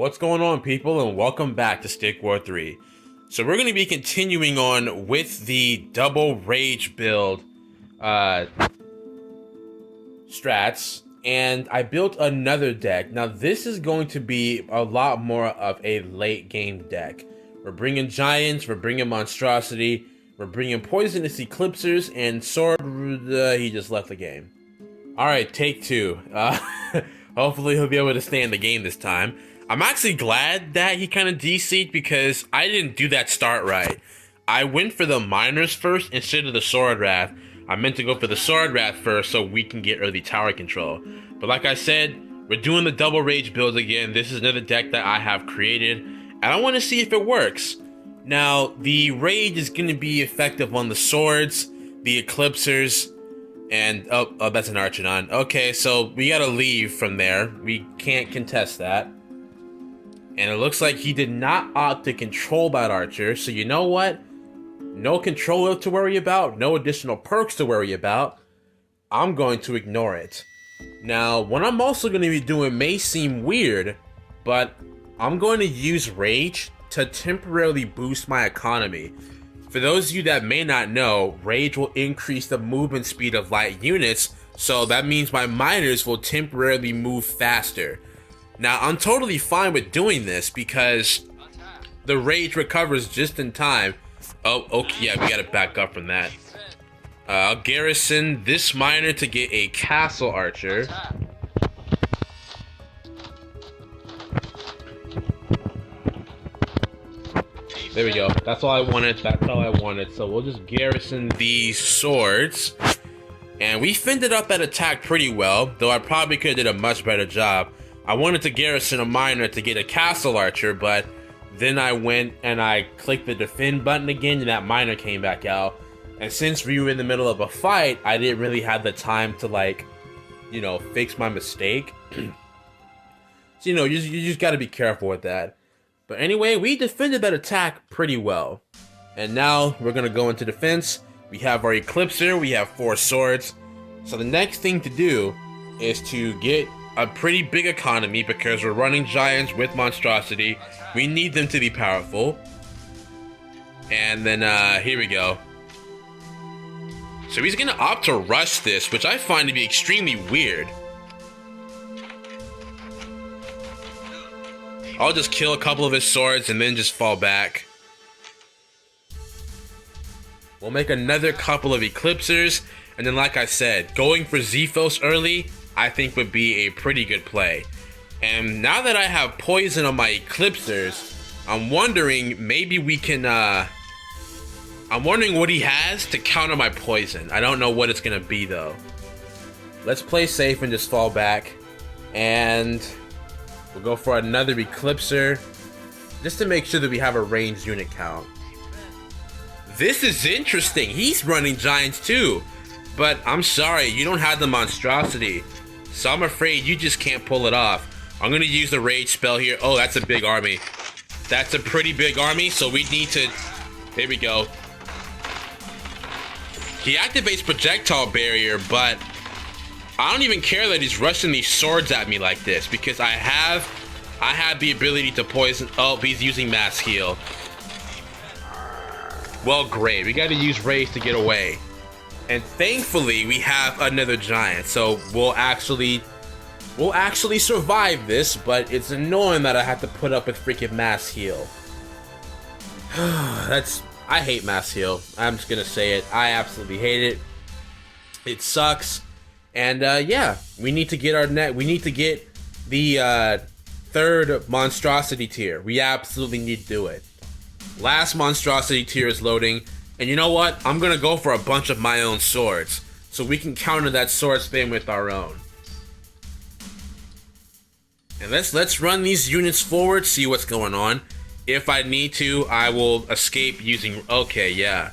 What's going on, people, and welcome back to Stick War 3. So we're going to be continuing on with the double rage build strats, and I built another deck. Now this is going to be a lot more of a late game deck. We're bringing giants, we're bringing monstrosity, we're bringing poisonous eclipsers, and sword. He just left the game. Alright, take two. Hopefully he'll be able to stay in the game this time. I'm actually glad that he kind of DC'd because I didn't do that start right. I went for the miners first instead of the sword wrath. I meant to go for the sword wrath first so we can get early tower control. But like I said, we're doing the double rage build again. This is another deck that I have created, and I want to see if it works. Now, the rage is going to be effective on the swords, the eclipsers, and oh, that's an Archidon. Okay, so we gotta leave from there. We can't contest that. And it looks like he did not opt to control that archer, so you know what? No control to worry about, no additional perks to worry about. I'm going to ignore it. Now, what I'm also going to be doing may seem weird, but I'm going to use Rage to temporarily boost my economy. For those of you that may not know, Rage will increase the movement speed of light units, so that means my miners will temporarily move faster. Now, I'm totally fine with doing this because the rage recovers just in time. Oh, okay, yeah, we gotta back up from that. I'll garrison this miner to get a castle archer. There we go. That's all I wanted. That's all I wanted. So we'll just garrison these swords. And we fended up that attack pretty well, though I probably could have did a much better job. I wanted to garrison a miner to get a castle archer, but then I went and I clicked the defend button again and that miner came back out. And since we were in the middle of a fight, I didn't really have the time to, like, you know, fix my mistake. So, you know, you just gotta be careful with that. But anyway, we defended that attack pretty well. And now we're gonna go into defense. We have our Eclipser, we have 4 swords. So the next thing to do is to get a pretty big economy because we're running giants with monstrosity. We need them to be powerful. And then here we go. So he's gonna opt to rush this, which I find to be extremely weird. I'll just kill a couple of his swords and then just fall back. We'll make another couple of Eclipsers, and then like I said, going for Zephos early I think would be a pretty good play. And now that I have poison on my Eclipsers, I'm wondering maybe we can I'm wondering what he has to counter my poison. I don't know what it's gonna be though. Let's play safe and just fall back. And we'll go for another Eclipser just to make sure that we have a ranged unit count. This is interesting. He's running giants too. But I'm sorry, you don't have the monstrosity. So I'm afraid you just can't pull it off. I'm gonna use the rage spell here. Oh, that's a big army. That's a pretty big army, so we need to... There we go. He activates projectile barrier, but I don't even care that he's rushing these swords at me like this because I have the ability to poison. Oh, he's using mass heal. Well, great. We gotta use rage to get away. And thankfully, we have another giant, so we'll actually survive this, but it's annoying that I have to put up with freaking mass heal. I hate mass heal. I'm just gonna say it. I absolutely hate it. It sucks. And yeah, we need to get we need to get the third monstrosity tier. We absolutely need to do it. Last monstrosity tier is loading. And you know what? I'm gonna go for a bunch of my own swords, so we can counter that sword spam with our own. And let's run these units forward, see what's going on. If I need to, I will escape using. Okay, yeah.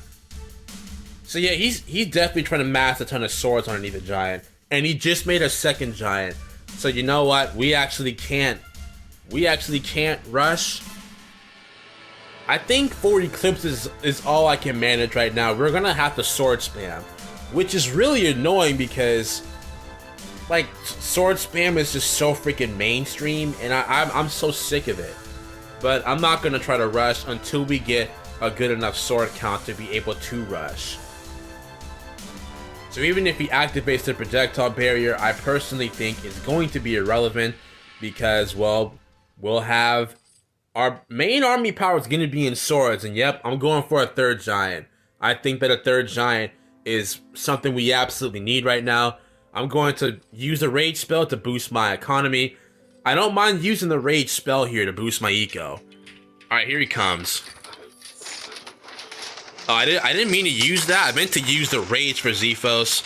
So yeah, he's definitely trying to mass a ton of swords underneath the giant, and he just made a second giant. So you know what? We actually can't rush. I think 4 eclipses is all I can manage right now. We're gonna have to sword spam, which is really annoying because like sword spam is just so freaking mainstream, and I'm so sick of it. But I'm not gonna try to rush until we get a good enough sword count to be able to rush. So even if he activates the projectile barrier, I personally think it's going to be irrelevant because, well, we'll have our main army power is going to be in swords, and yep, I'm going for a third giant. I think that a third giant is something we absolutely need right now. I'm going to use the rage spell to boost my economy. I don't mind using the rage spell here to boost my eco. Alright, here he comes. Oh, I didn't mean to use that. I meant to use the rage for Zephos.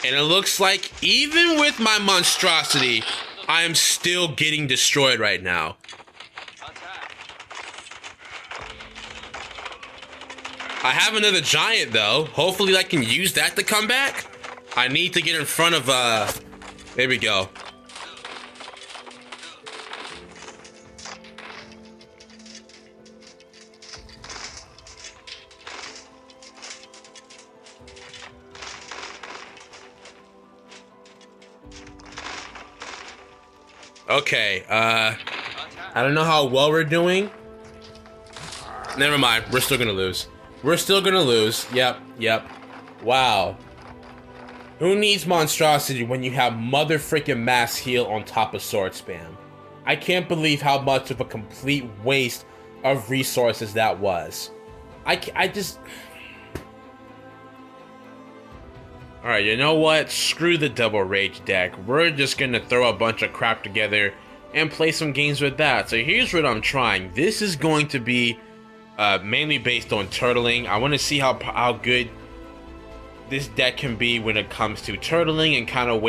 And it looks like even with my monstrosity, I am still getting destroyed right now. I have another giant though. Hopefully I can use that to come back. I need to get in front of, there we go. Okay, I don't know how well we're doing. Never mind, we're still gonna lose. We're still gonna lose. Yep. Wow. Who needs monstrosity when you have mother freaking mass heal on top of sword spam? I can't believe how much of a complete waste of resources that was. I just... Alright, you know what? Screw the double rage deck. We're just gonna throw a bunch of crap together and play some games with that. So here's what I'm trying. This is going to be mainly based on turtling. I want to see how good this deck can be when it comes to turtling and kind of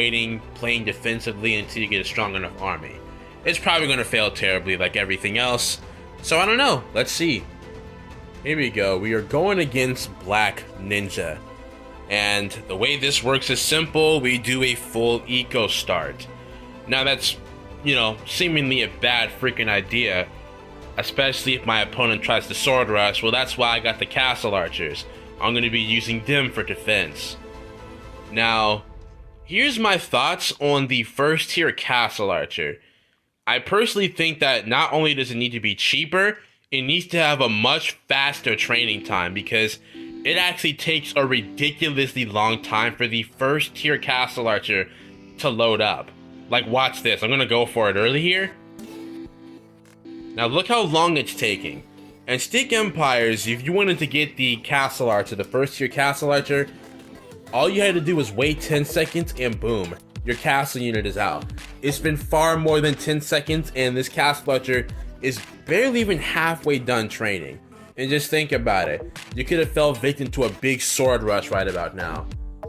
playing defensively until you get a strong enough army. It's probably going to fail terribly like everything else. So I don't know. Let's see. Here we go. We are going against Black Ninja. And the way this works is simple. We do a full eco start. Now that's, you know, seemingly a bad freaking idea. Especially if my opponent tries to sword rush. Well, that's why I got the castle archers. I'm going to be using them for defense. Now, here's my thoughts on the first tier castle archer. I personally think that not only does it need to be cheaper, it needs to have a much faster training time because it actually takes a ridiculously long time for the first tier castle archer to load up. Like, watch this. I'm going to go for it early here. Now look how long it's taking. And Stick Empires, if you wanted to get the castle archer, the first tier castle archer, all you had to do was wait 10 seconds and boom, your castle unit is out. It's been far more than 10 seconds and this castle archer is barely even halfway done training. And just think about it. You could have fell victim to a big sword rush right about now.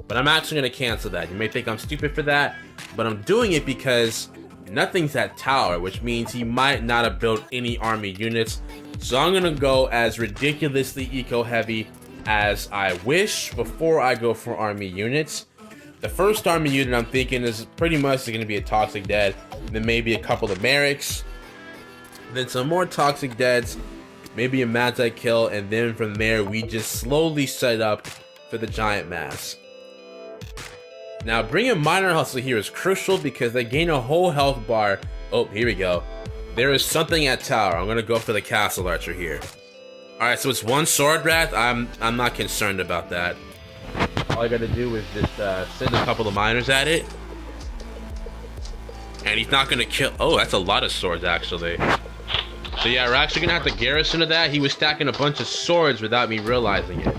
But I'm actually going to cancel that. You may think I'm stupid for that, but I'm doing it because nothing's at tower, which means he might not have built any army units. So I'm going to go as ridiculously eco-heavy as I wish before I go for army units. The first army unit I'm thinking is pretty much going to be a Toxic Dead, then maybe a couple of Merrics, then some more Toxic Deads, maybe a Magi Kill, and then from there we just slowly set up for the Giant Mass. Now bringing Minor Hustle here is crucial because they gain a whole health bar. Oh, here we go. There is something at tower. I'm gonna go for the Castle Archer here. Alright, so it's one Sword Wrath. I'm not concerned about that. All I gotta do is just send a couple of miners at it. And he's not gonna kill. Oh, that's a lot of swords actually. So yeah, we're actually gonna have to garrison to that. He was stacking a bunch of swords without me realizing it.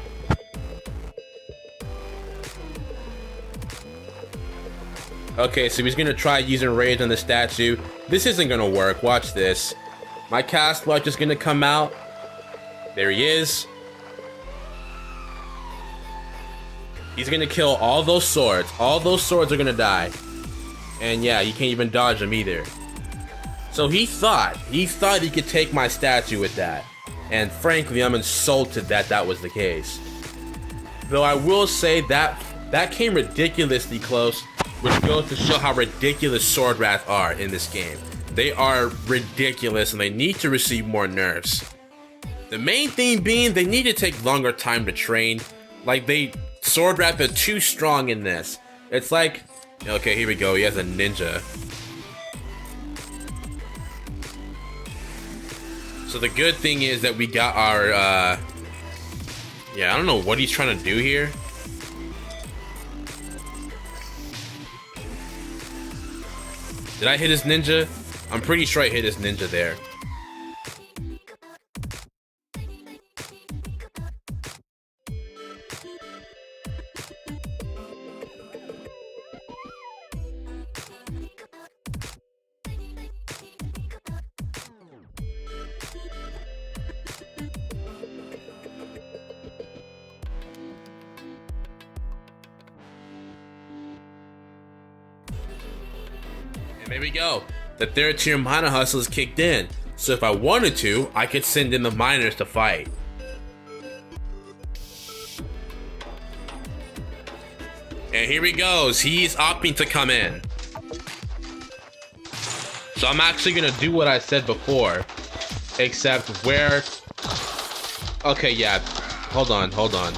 Okay, so he's gonna try using rage on the statue. This isn't gonna work. Watch this. My Castle Archer's gonna come out. There he is. He's gonna kill all those swords. All those swords are gonna die. And yeah, you can't even dodge them either. So he thought he could take my statue with that. And frankly, I'm insulted that that was the case. Though I will say that that came ridiculously close, which goes to show how ridiculous Sword Wrath are in this game. They are ridiculous and they need to receive more nerfs. The main thing being they need to take longer time to train. Like, they sword wrap are too strong in this. It's like, okay, here we go. He has a ninja. So the good thing is that we got our, yeah, I don't know what he's trying to do here. Did I hit his ninja? I'm pretty sure I hit his ninja there. And there we go. The third tier miner hustle is kicked in. So if I wanted to, I could send in the miners to fight. And here he goes. He's opting to come in. So I'm actually gonna do what I said before. Except where... Okay, yeah. Hold on.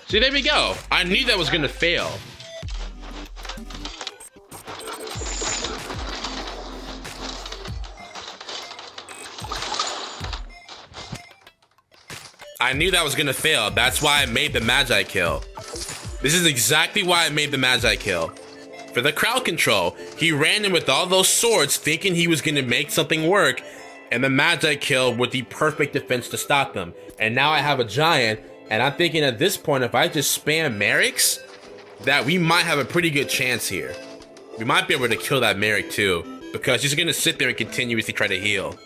See, there we go. I knew that was gonna fail. I knew that was gonna fail. That's why I made the Magi kill. This is exactly why I made the Magi kill. For the crowd control, he ran in with all those swords thinking he was gonna make something work, and the Magi kill with the perfect defense to stop them. And now I have a giant, and I'm thinking at this point, if I just spam Merrick's, that we might have a pretty good chance here. We might be able to kill that Merrick too, because he's gonna sit there and continuously try to heal.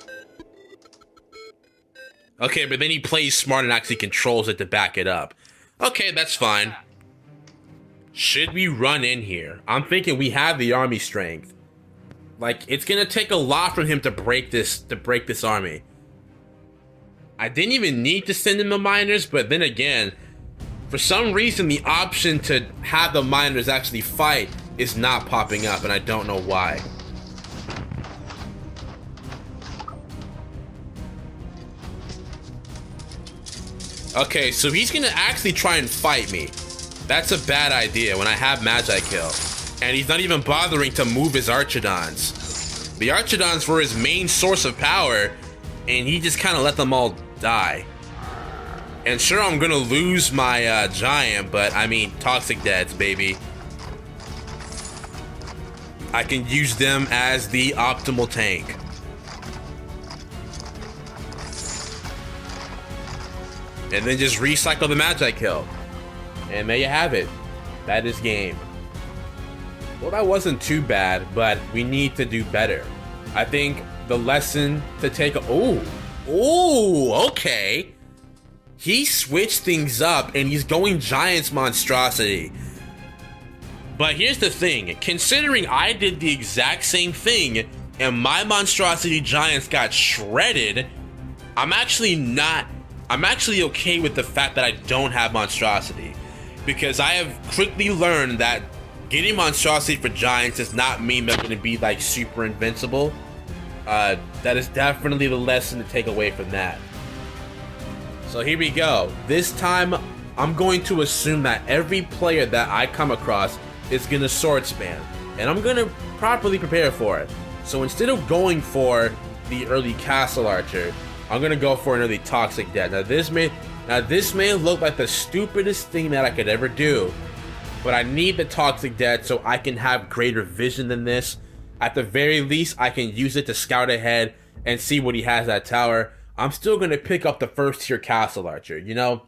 Okay, but then he plays smart and actually controls it to back it up. Okay, that's fine. Should we run in here? I'm thinking we have the army strength. Like, it's gonna take a lot from him to break this army. I didn't even need to send in the miners, but then again, for some reason the option to have the miners actually fight is not popping up, and I don't know why. Okay, so he's gonna actually try and fight me. That's a bad idea when I have Magi kill. And he's not even bothering to move his Archodons. The Archodons were his main source of power, and he just kind of let them all die. And sure, I'm gonna lose my giant, but I mean, Toxic Deads, baby. I can use them as the optimal tank. And then just recycle the Magi kill. And there you have it. That is game. Well, that wasn't too bad, but we need to do better. I think the lesson to take... Oh, okay. He switched things up and he's going Giants Monstrosity. But here's the thing. Considering I did the exact same thing and my Monstrosity Giants got shredded, I'm actually okay with the fact that I don't have Monstrosity, because I have quickly learned that getting Monstrosity for Giants does not mean they're going to be like super invincible. That is definitely the lesson to take away from that. So here we go. This time, I'm going to assume that every player that I come across is going to sword spam, and I'm going to properly prepare for it. So instead of going for the early Castle Archer, I'm gonna go for an early Toxic Death. Now this may look like the stupidest thing that I could ever do, but I need the Toxic Death so I can have greater vision than this. At the very least, I can use it to scout ahead and see what he has at tower. I'm still gonna pick up the first tier Castle Archer. You know,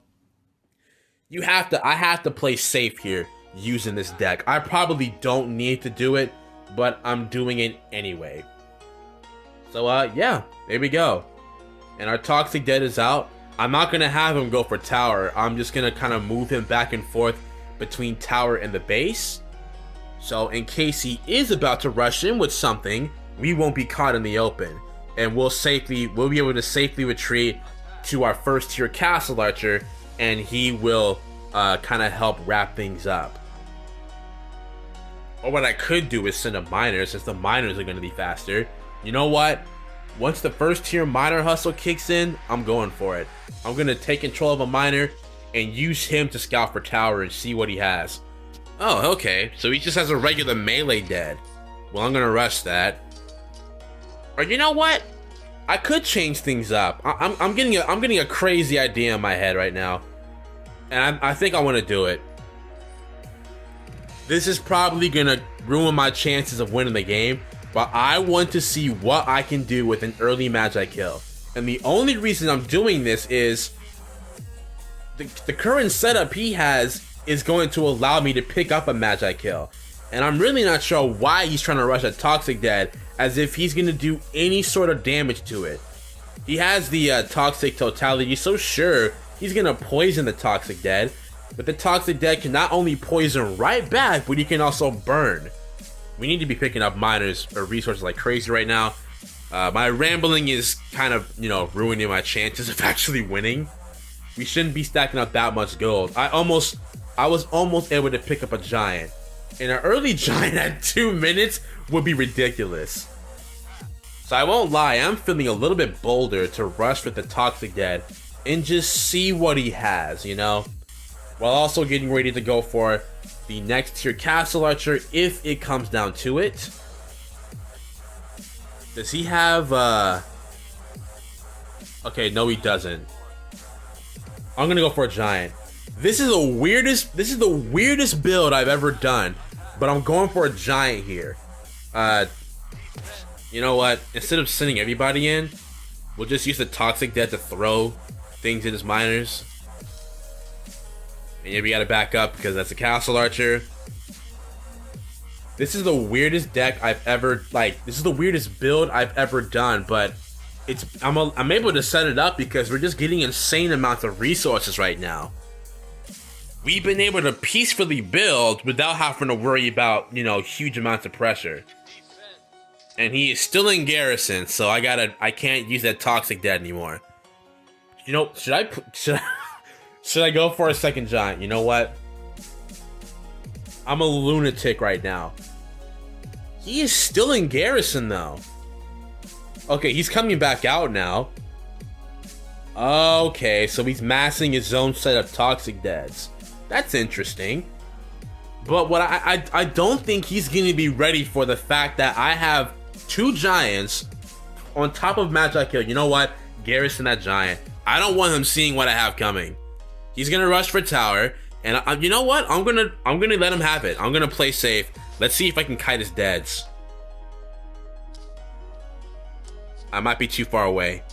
I have to play safe here using this deck. I probably don't need to do it, but I'm doing it anyway. So yeah, there we go. And our Toxic Dead is out. I'm not going to have him go for tower. I'm just going to kind of move him back and forth between tower and the base. So in case he is about to rush in with something, we won't be caught in the open. And we'll be able to safely retreat to our first tier Castle Archer, and he will kind of help wrap things up. Or what I could do is send a miner, since the miners are going to be faster. You know what? Once the first tier miner hustle kicks in, I'm going for it. I'm going to take control of a miner and use him to scout for tower and see what he has. Oh, okay. So he just has a regular melee dead. Well, I'm going to rush that. Or you know what? I could change things up. I'm getting a crazy idea in my head right now. And I think I want to do it. This is probably going to ruin my chances of winning the game, but I want to see what I can do with an early Magi kill. And the only reason I'm doing this is the current setup he has is going to allow me to pick up a Magi kill. And I'm really not sure why he's trying to rush a Toxic Dead, as if he's going to do any sort of damage to it. He has the Toxic Totality, so sure, he's going to poison the Toxic Dead. But the Toxic Dead can not only poison right back, but he can also burn. We need to be picking up miners or resources like crazy right now. My rambling is kind of, ruining my chances of actually winning. We shouldn't be stacking up that much gold. I was almost able to pick up a giant. And an early giant at 2 minutes would be ridiculous. So I won't lie, I'm feeling a little bit bolder to rush with the Toxic Dead and just see what he has, While also getting ready to go for the next tier Castle Archer if it comes down to it. Does he have Okay, no he doesn't. I'm gonna go for a giant. This is the weirdest build I've ever done, but I'm going for a giant here. You know what? Instead of sending everybody in, we'll just use the Toxic Dead to throw things at his miners. And yeah, we gotta back up because that's a Castle Archer. This is the weirdest deck I've ever, this is the weirdest build I've ever done, but I'm able to set it up because we're just getting insane amounts of resources right now. We've been able to peacefully build without having to worry about, huge amounts of pressure. And he is still in garrison, so I can't use that Toxic Dead anymore. Should I go for a second giant? You know what? I'm a lunatic right now. He is still in garrison though. Okay, he's coming back out now. Okay, so he's massing his own set of Toxic Deads. That's interesting. But what I don't think he's going to be ready for the fact that I have 2 giants on top of Magi Kill. You know what? Garrison that giant. I don't want him seeing what I have coming. He's gonna rush for tower, and you know what? I'm gonna let him have it. I'm gonna play safe. Let's see if I can kite his deads. I might be too far away.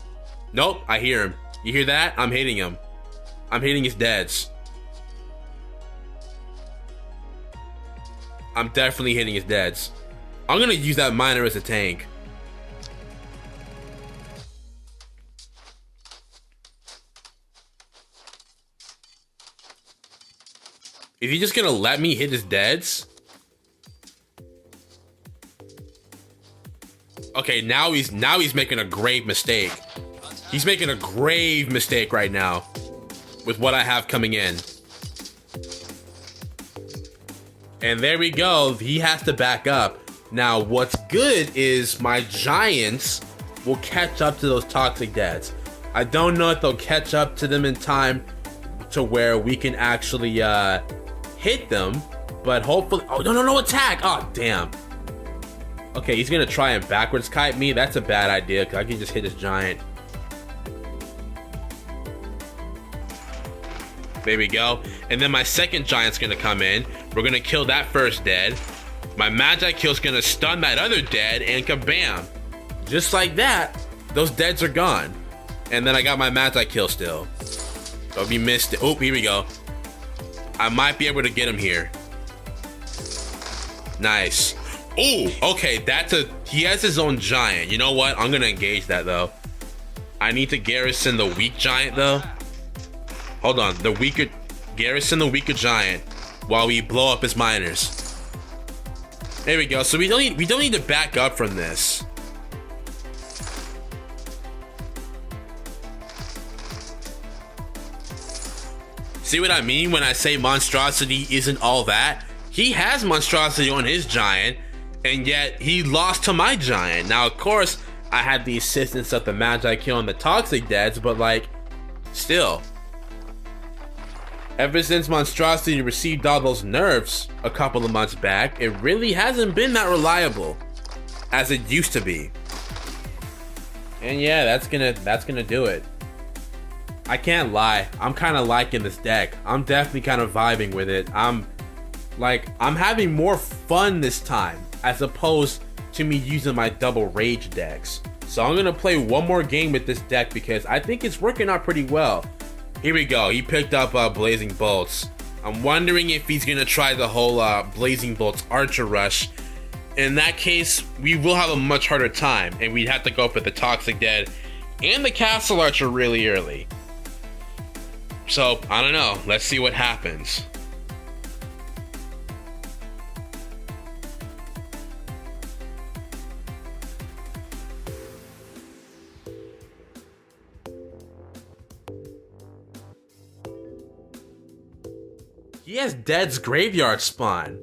Nope, I hear him. You hear that? I'm hitting him. I'm hitting his deads. I'm definitely hitting his deads. I'm gonna use that miner as a tank. Is he just gonna let me hit his deads? Okay, now he's making a grave mistake. He's making a grave mistake right now with what I have coming in. And there we go. He has to back up. Now, what's good is my giants will catch up to those Toxic Deads. I don't know if they'll catch up to them in time to where we can actually hit them, but hopefully. Oh, no, attack! Oh, damn. Okay, he's gonna try and backwards kite me. That's a bad idea because I can just hit his giant. There we go. And then my second giant's gonna come in. We're gonna kill that first dead. My Magi Kill's gonna stun that other dead, and kabam! Just like that, those deads are gone. And then I got my Magi Kill still. So we missed it. Oh, here we go. I might be able to get him here. Nice. Oh, okay, he has his own giant. You know what? I'm gonna engage that though. I need to garrison the weak giant though. Hold on, garrison the weaker giant while we blow up his miners. There we go. So we don't need to back up from this. See what I mean when I say Monstrosity isn't all that? he has Monstrosity on his giant, and yet he lost to my giant. Now, of course, I had the assistance of the Magi Kill and the Toxic Deads, but like, still. Ever since Monstrosity received all those nerfs a couple of months back, it really hasn't been that reliable as it used to be. And yeah, that's gonna do it. I can't lie, I'm kind of liking this deck. I'm definitely kind of vibing with it. I'm having more fun this time as opposed to me using my double rage decks. So I'm gonna play one more game with this deck because I think it's working out pretty well. Here we go, he picked up Blazing Bolts. I'm wondering if he's gonna try the whole Blazing Bolts Archer Rush. In that case, we will have a much harder time, and we'd have to go for the Toxic Dead and the Castle Archer really early. So, I don't know, let's see what happens. He has Dead's Graveyard Spawn.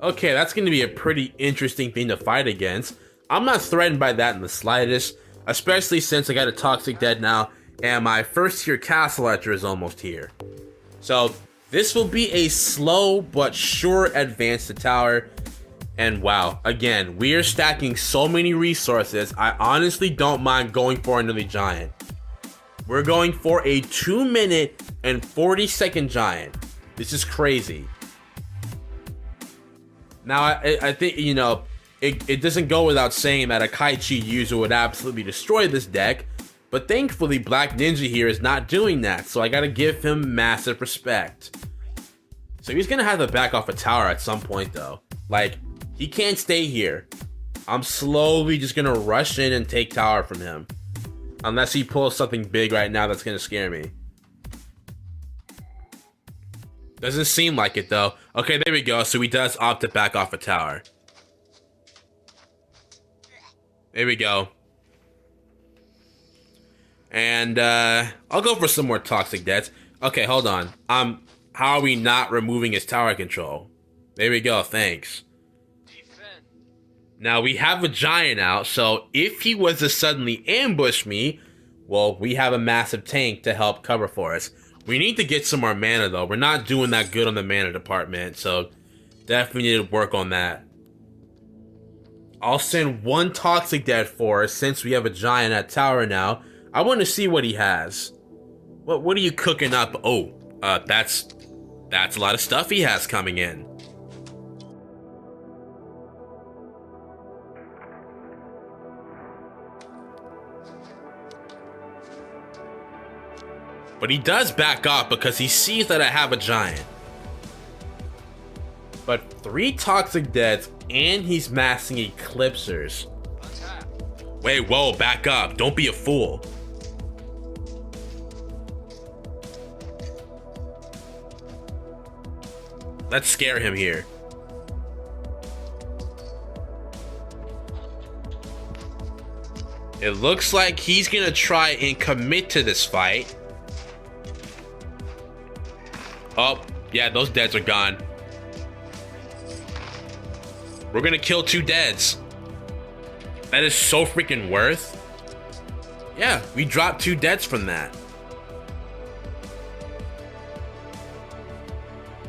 Okay, that's going to be a pretty interesting thing to fight against. I'm not threatened by that in the slightest, especially since I got a Toxic Dead now, and my first tier Castle Archer is almost here. So, this will be a slow but sure advance to tower. And wow, again, we are stacking so many resources, I honestly don't mind going for another giant. We're going for a 2-minute and 40-second giant. This is crazy. Now, I think, you know, it doesn't go without saying that a Kaichi user would absolutely destroy this deck, but thankfully Black Ninja here is not doing that, so I gotta give him massive respect. So he's gonna have to back off a tower at some point though. Like, he can't stay here. I'm slowly just gonna rush in and take tower from him. Unless he pulls something big right now that's gonna scare me. Doesn't seem like it though. Okay, there we go. So he does opt to back off a tower. There we go. And I'll go for some more Toxic Deaths. Okay, hold on. How are we not removing his tower control? There we go, thanks. Now we have a giant out, so if he was to suddenly ambush me, well, we have a massive tank to help cover for us. We need to get some more mana though. We're not doing that good on the mana department, so definitely need to work on that. I'll send one Toxic Dead for us since we have a giant at tower now. I want to see what he has. What are you cooking up? Oh, that's a lot of stuff he has coming in. But he does back off because he sees that I have a giant. But 3 Toxic Deads and he's massing Eclipsers. Wait, whoa, back up. Don't be a fool. Let's scare him here. It looks like he's gonna try and commit to this fight. Oh, yeah, those deads are gone. We're gonna kill 2 deads. That is so freaking worth. Yeah, we dropped 2 deads from that.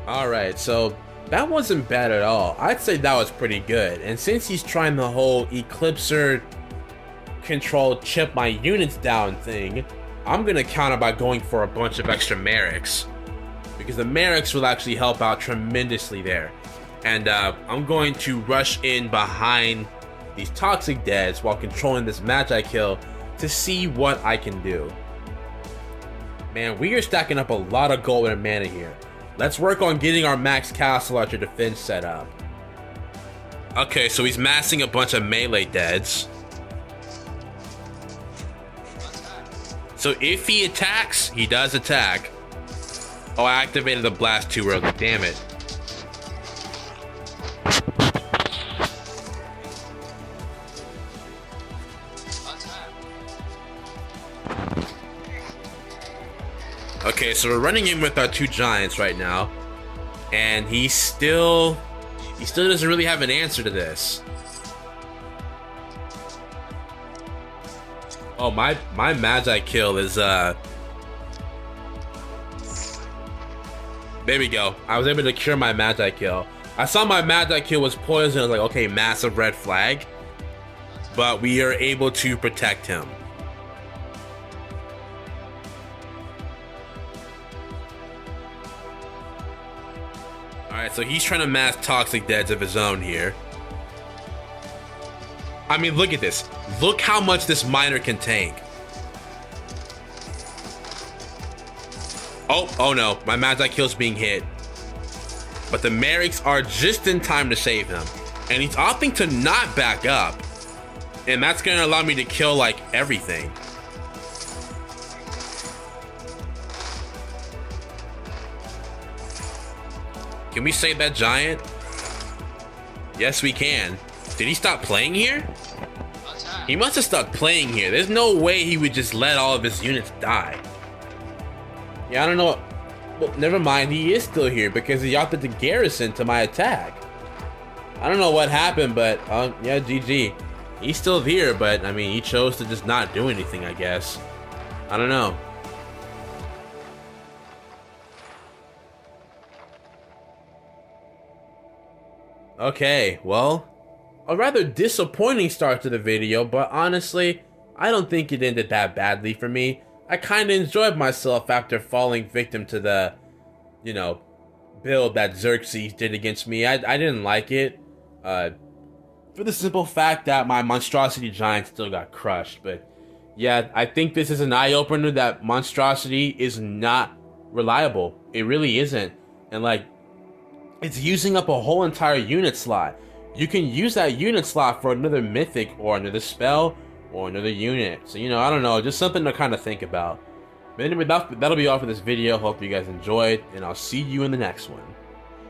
Alright, so that wasn't bad at all. I'd say that was pretty good. And since he's trying the whole Eclipser control chip my units down thing, I'm gonna counter by going for a bunch of extra Merrics. Because the Merrics will actually help out tremendously there. And I'm going to rush in behind these Toxic Deads while controlling this Magi Kill to see what I can do. Man, we are stacking up a lot of gold and mana here. Let's work on getting our max Castle Archer defense set up. Okay, so he's massing a bunch of melee deads. So if he attacks, he does attack. Oh, I activated the blast too early, damn it. Okay, so we're running in with our 2 giants right now. And he's still He still doesn't really have an answer to this. Oh, my Magi kill is, there we go. I was able to cure my Magi kill. I saw my Magi kill was poison. I was like, okay, massive red flag. But we are able to protect him. Alright, so he's trying to mass Toxic Deads of his own here. I mean, look at this. Look how much this miner can tank. Oh no, my Magi kill's being hit. But the Merrics are just in time to save him. And he's opting to not back up. And that's gonna allow me to kill, like, everything. Can we save that giant? Yes, we can. Did he stop playing here? He must have stopped playing here. There's no way he would just let all of his units die. Yeah, I don't know. Well, never mind. He is still here because he opted to garrison to my attack. I don't know what happened, but yeah, GG. He's still here, but I mean, he chose to just not do anything, I guess. I don't know. Okay, well, a rather disappointing start to the video, but honestly, I don't think it ended that badly for me. I kind of enjoyed myself after falling victim to the, you know, build that Xerxes did against me. I didn't like it, for the simple fact that my Monstrosity Giant still got crushed. But yeah, I think this is an eye-opener that Monstrosity is not reliable. It really isn't. And like, it's using up a whole entire unit slot. You can use that unit slot for another mythic or another spell or another unit. So, you know, I don't know, just something to kind of think about. But anyway, that'll be all for this video. Hope you guys enjoyed, and I'll see you in the next one.